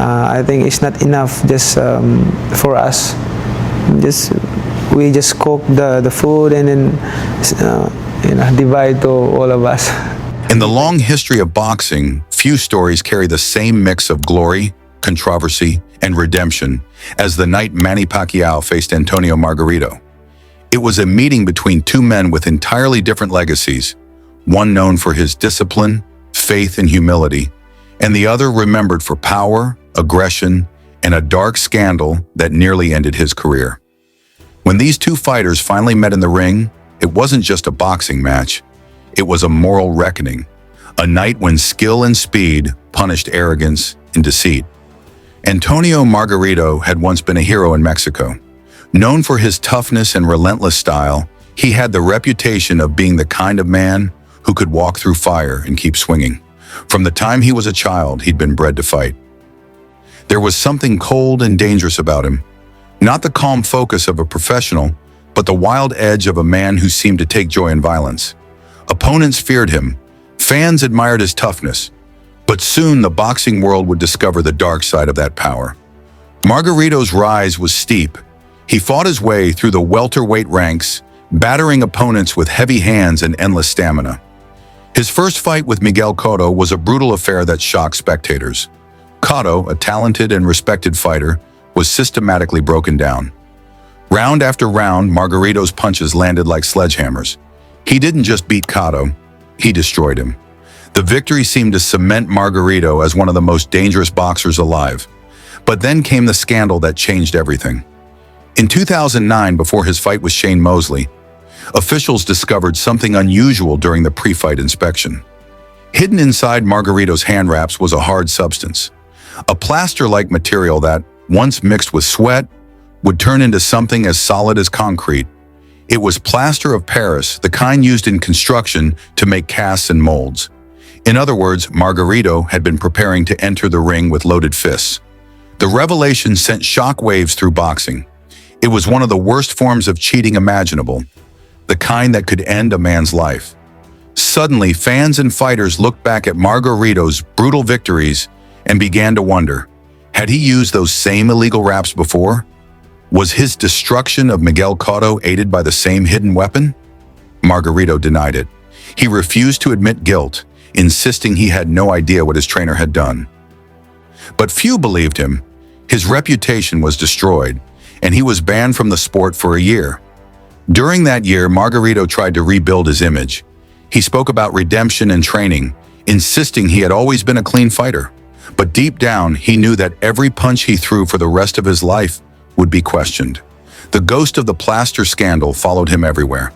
I think it's not enough just for us. We just cook the food and then divide to all of us. In the long history of boxing, few stories carry the same mix of glory, controversy, and redemption as the night Manny Pacquiao faced Antonio Margarito. It was a meeting between two men with entirely different legacies, one known for his discipline, faith, and humility, and the other remembered for power, aggression, and a dark scandal that nearly ended his career. When these two fighters finally met in the ring, it wasn't just a boxing match. It was a moral reckoning, a night when skill and speed punished arrogance and deceit. Antonio Margarito had once been a hero in Mexico. Known for his toughness and relentless style, he had the reputation of being the kind of man who could walk through fire and keep swinging. From the time he was a child, he'd been bred to fight. There was something cold and dangerous about him. Not the calm focus of a professional, but the wild edge of a man who seemed to take joy in violence. Opponents feared him. Fans admired his toughness. But soon the boxing world would discover the dark side of that power. Margarito's rise was steep. He fought his way through the welterweight ranks, battering opponents with heavy hands and endless stamina. His first fight with Miguel Cotto was a brutal affair that shocked spectators. Cotto, a talented and respected fighter, was systematically broken down. Round after round, Margarito's punches landed like sledgehammers. He didn't just beat Cotto, he destroyed him. The victory seemed to cement Margarito as one of the most dangerous boxers alive. But then came the scandal that changed everything. In 2009, before his fight with Shane Mosley, officials discovered something unusual during the pre-fight inspection. Hidden inside Margarito's hand wraps was a hard substance, a plaster-like material that, once mixed with sweat, would turn into something as solid as concrete. It was plaster of Paris, the kind used in construction to make casts and molds. In other words, Margarito had been preparing to enter the ring with loaded fists. The revelation sent shockwaves through boxing. It was one of the worst forms of cheating imaginable, the kind that could end a man's life. Suddenly, fans and fighters looked back at Margarito's brutal victories and began to wonder, had he used those same illegal wraps before? Was his destruction of Miguel Cotto aided by the same hidden weapon? Margarito denied it. He refused to admit guilt, insisting he had no idea what his trainer had done. But few believed him. His reputation was destroyed, and he was banned from the sport for a year. During that year, Margarito tried to rebuild his image. He spoke about redemption and training, insisting he had always been a clean fighter. But deep down, he knew that every punch he threw for the rest of his life would be questioned. The ghost of the plaster scandal followed him everywhere.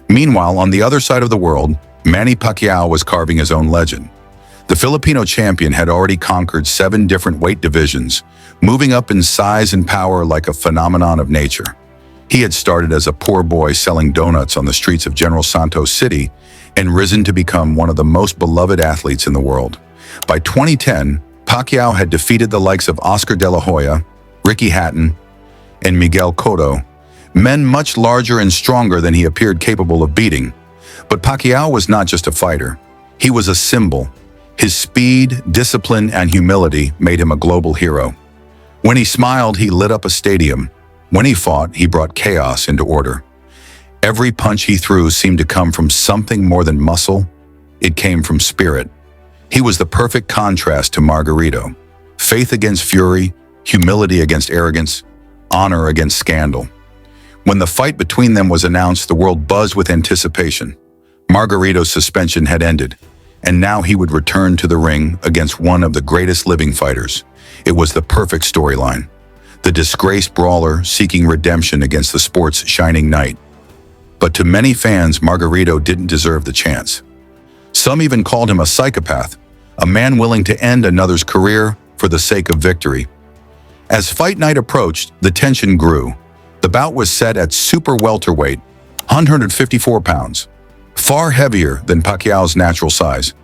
Meanwhile, on the other side of the world, Manny Pacquiao was carving his own legend. The Filipino champion had already conquered 7 different weight divisions, moving up in size and power like a phenomenon of nature. He had started as a poor boy selling donuts on the streets of General Santos City and risen to become one of the most beloved athletes in the world. By 2010, Pacquiao had defeated the likes of Oscar De La Hoya, Ricky Hatton, and Miguel Cotto, men much larger and stronger than he appeared capable of beating. But Pacquiao was not just a fighter. He was a symbol. His speed, discipline, and humility made him a global hero. When he smiled, he lit up a stadium. When he fought, he brought chaos into order. Every punch he threw seemed to come from something more than muscle. It came from spirit. He was the perfect contrast to Margarito. Faith against fury, humility against arrogance, honor against scandal. When the fight between them was announced, the world buzzed with anticipation. Margarito's suspension had ended, and now he would return to the ring against one of the greatest living fighters. It was the perfect storyline. The disgraced brawler seeking redemption against the sport's shining knight. But to many fans, Margarito didn't deserve the chance. Some even called him a psychopath, a man willing to end another's career for the sake of victory. As fight night approached, the tension grew. The bout was set at super welterweight, 154 pounds, far heavier than Pacquiao's natural size.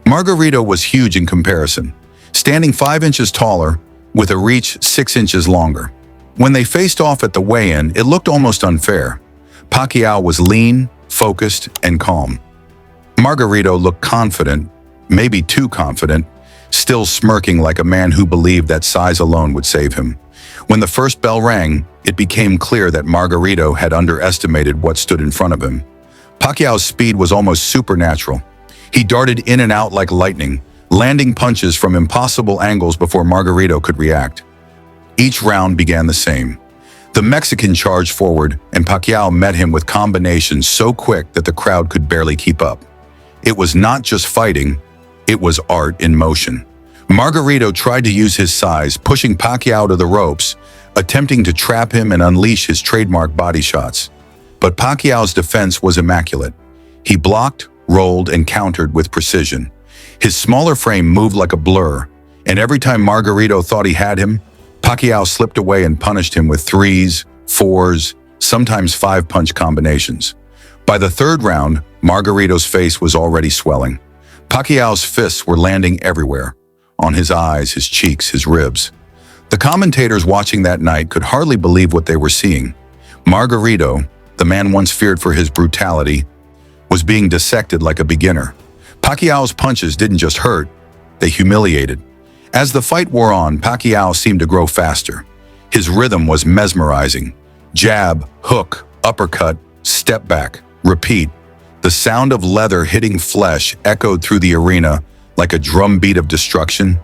Margarito was huge in comparison, standing 5 inches taller with a reach 6 inches longer. When they faced off at the weigh-in, it looked almost unfair. Pacquiao was lean, focused, and calm. Margarito looked confident, maybe too confident, still smirking like a man who believed that size alone would save him. When the first bell rang, it became clear that Margarito had underestimated what stood in front of him. Pacquiao's speed was almost supernatural. He darted in and out like lightning, landing punches from impossible angles before Margarito could react. Each round began the same. The Mexican charged forward, and Pacquiao met him with combinations so quick that the crowd could barely keep up. It was not just fighting, it was art in motion. Margarito tried to use his size, pushing Pacquiao to the ropes, attempting to trap him and unleash his trademark body shots. But Pacquiao's defense was immaculate. He blocked, rolled, and countered with precision. His smaller frame moved like a blur, and every time Margarito thought he had him, Pacquiao slipped away and punished him with 3s, 4s, sometimes 5-punch combinations. By the third round, Margarito's face was already swelling. Pacquiao's fists were landing everywhere, on his eyes, his cheeks, his ribs. The commentators watching that night could hardly believe what they were seeing. Margarito, the man once feared for his brutality, was being dissected like a beginner. Pacquiao's punches didn't just hurt, they humiliated. As the fight wore on, Pacquiao seemed to grow faster. His rhythm was mesmerizing. Jab, hook, uppercut, step back, repeat. The sound of leather hitting flesh echoed through the arena like a drumbeat of destruction.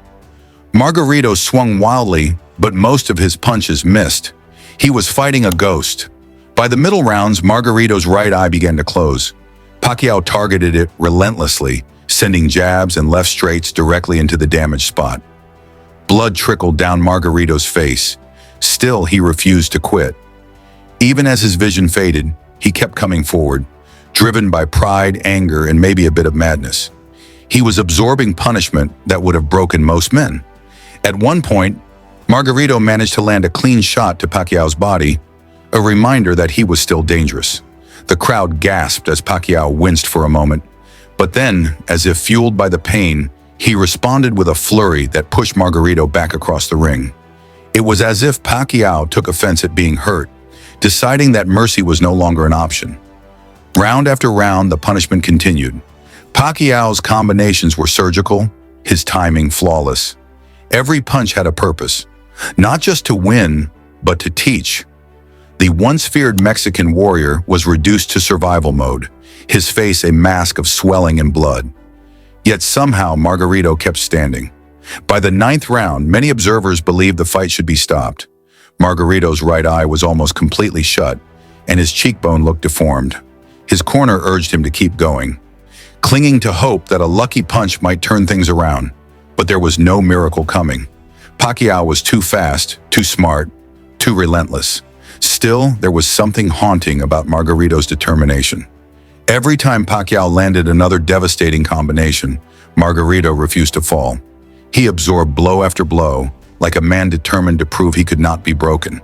Margarito swung wildly, but most of his punches missed. He was fighting a ghost. By the middle rounds, Margarito's right eye began to close. Pacquiao targeted it relentlessly, sending jabs and left straights directly into the damaged spot. Blood trickled down Margarito's face. Still, he refused to quit. Even as his vision faded, he kept coming forward, driven by pride, anger, and maybe a bit of madness. He was absorbing punishment that would have broken most men. At one point, Margarito managed to land a clean shot to Pacquiao's body, a reminder that he was still dangerous. The crowd gasped as Pacquiao winced for a moment, but then, as if fueled by the pain, he responded with a flurry that pushed Margarito back across the ring. It was as if Pacquiao took offense at being hurt, deciding that mercy was no longer an option. Round after round, the punishment continued. Pacquiao's combinations were surgical, his timing flawless. Every punch had a purpose, not just to win, but to teach. The once feared Mexican warrior was reduced to survival mode, his face a mask of swelling and blood. Yet somehow Margarito kept standing. By the 9th round, many observers believed the fight should be stopped. Margarito's right eye was almost completely shut, and his cheekbone looked deformed. His corner urged him to keep going, clinging to hope that a lucky punch might turn things around. But there was no miracle coming. Pacquiao was too fast, too smart, too relentless. Still, there was something haunting about Margarito's determination. Every time Pacquiao landed another devastating combination, Margarito refused to fall. He absorbed blow after blow, like a man determined to prove he could not be broken,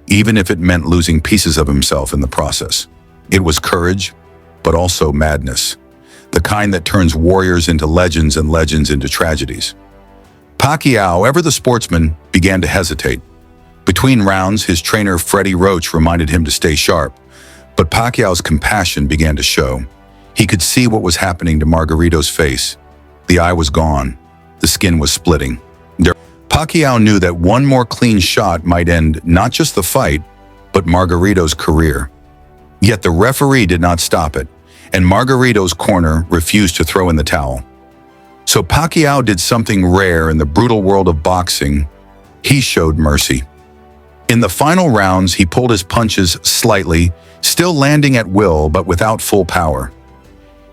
even if it meant losing pieces of himself in the process. It was courage, but also madness, the kind that turns warriors into legends and legends into tragedies. Pacquiao, ever the sportsman, began to hesitate. Between rounds, his trainer Freddie Roach reminded him to stay sharp, but Pacquiao's compassion began to show. He could see what was happening to Margarito's face. The eye was gone. The skin was splitting. Pacquiao knew that one more clean shot might end not just the fight, but Margarito's career. Yet the referee did not stop it, and Margarito's corner refused to throw in the towel. So Pacquiao did something rare in the brutal world of boxing. He showed mercy. In the final rounds, he pulled his punches slightly, still landing at will but without full power.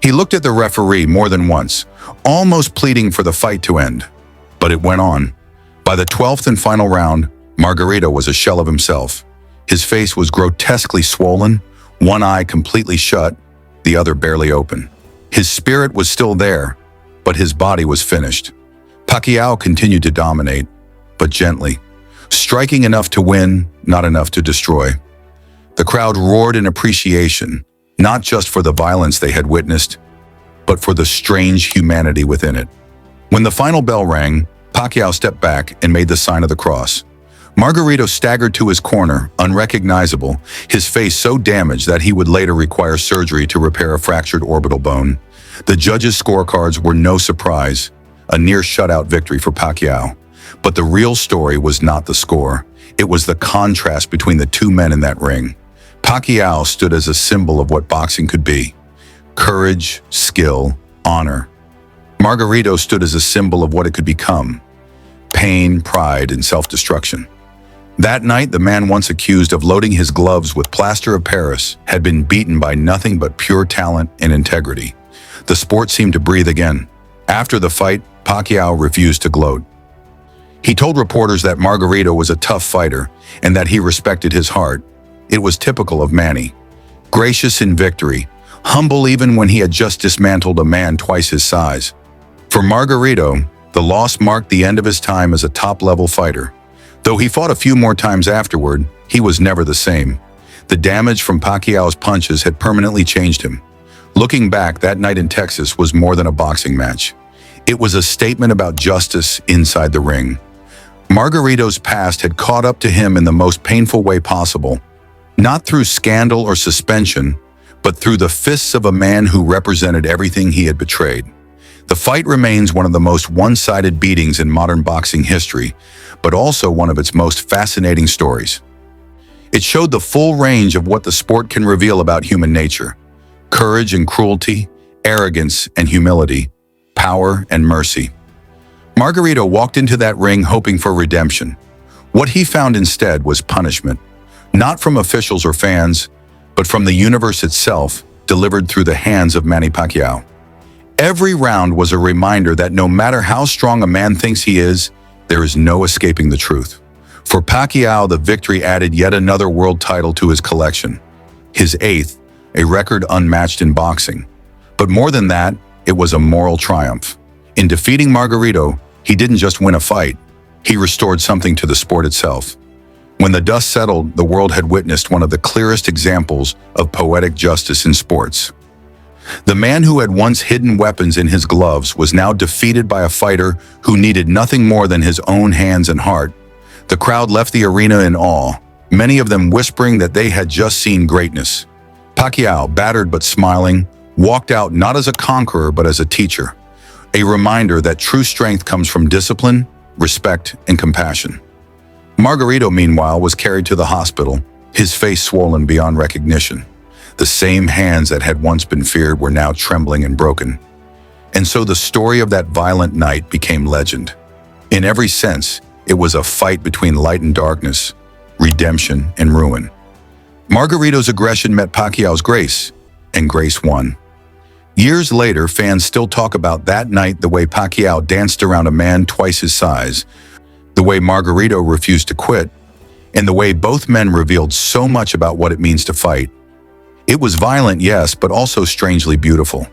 He looked at the referee more than once, almost pleading for the fight to end. But it went on. By the 12th and final round, Margarito was a shell of himself. His face was grotesquely swollen, one eye completely shut, the other barely open. His spirit was still there, but his body was finished. Pacquiao continued to dominate, but gently, striking enough to win, not enough to destroy. The crowd roared in appreciation, not just for the violence they had witnessed, but for the strange humanity within it. When the final bell rang, Pacquiao stepped back and made the sign of the cross. Margarito staggered to his corner, unrecognizable, his face so damaged that he would later require surgery to repair a fractured orbital bone. The judges' scorecards were no surprise. a near shutout victory for Pacquiao. But the real story was not the score. It was the contrast between the two men in that ring. Pacquiao stood as a symbol of what boxing could be: courage, skill, honor. Margarito stood as a symbol of what it could become: pain, pride, and self-destruction. That night, the man once accused of loading his gloves with plaster of Paris had been beaten by nothing but pure talent and integrity. The sport seemed to breathe again. After the fight, Pacquiao refused to gloat. He told reporters that Margarito was a tough fighter and that he respected his heart. It was typical of Manny. Gracious in victory, humble even when he had just dismantled a man twice his size. For Margarito, the loss marked the end of his time as a top-level fighter. Though he fought a few more times afterward, he was never the same. The damage from Pacquiao's punches had permanently changed him. Looking back, that night in Texas was more than a boxing match. It was a statement about justice inside the ring. Margarito's past had caught up to him in the most painful way possible, not through scandal or suspension, but through the fists of a man who represented everything he had betrayed. The fight remains one of the most one-sided beatings in modern boxing history, but also one of its most fascinating stories. It showed the full range of what the sport can reveal about human nature: courage and cruelty, arrogance and humility, power and mercy. Margarito walked into that ring hoping for redemption. What he found instead was punishment, not from officials or fans, but from the universe itself, delivered through the hands of Manny Pacquiao. Every round was a reminder that no matter how strong a man thinks he is, there is no escaping the truth. For Pacquiao, the victory added yet another world title to his collection, his 8th, a record unmatched in boxing. But more than that, it was a moral triumph. In defeating Margarito, he didn't just win a fight, he restored something to the sport itself. When the dust settled, the world had witnessed one of the clearest examples of poetic justice in sports. The man who had once hidden weapons in his gloves was now defeated by a fighter who needed nothing more than his own hands and heart. The crowd left the arena in awe, many of them whispering that they had just seen greatness. Pacquiao, battered but smiling, walked out not as a conqueror but as a teacher, a reminder that true strength comes from discipline, respect, and compassion. Margarito, meanwhile, was carried to the hospital, his face swollen beyond recognition. The same hands that had once been feared were now trembling and broken. And so the story of that violent night became legend. In every sense, it was a fight between light and darkness, redemption and ruin. Margarito's aggression met Pacquiao's grace, and grace won. Years later, fans still talk about that night, the way Pacquiao danced around a man twice his size, the way Margarito refused to quit, and the way both men revealed so much about what it means to fight. It was violent, yes, but also strangely beautiful.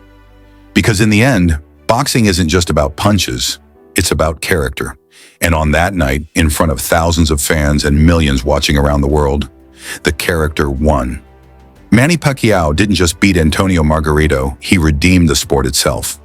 Because in the end, boxing isn't just about punches, it's about character. And on that night, in front of thousands of fans and millions watching around the world, the character won. Manny Pacquiao didn't just beat Antonio Margarito, he redeemed the sport itself.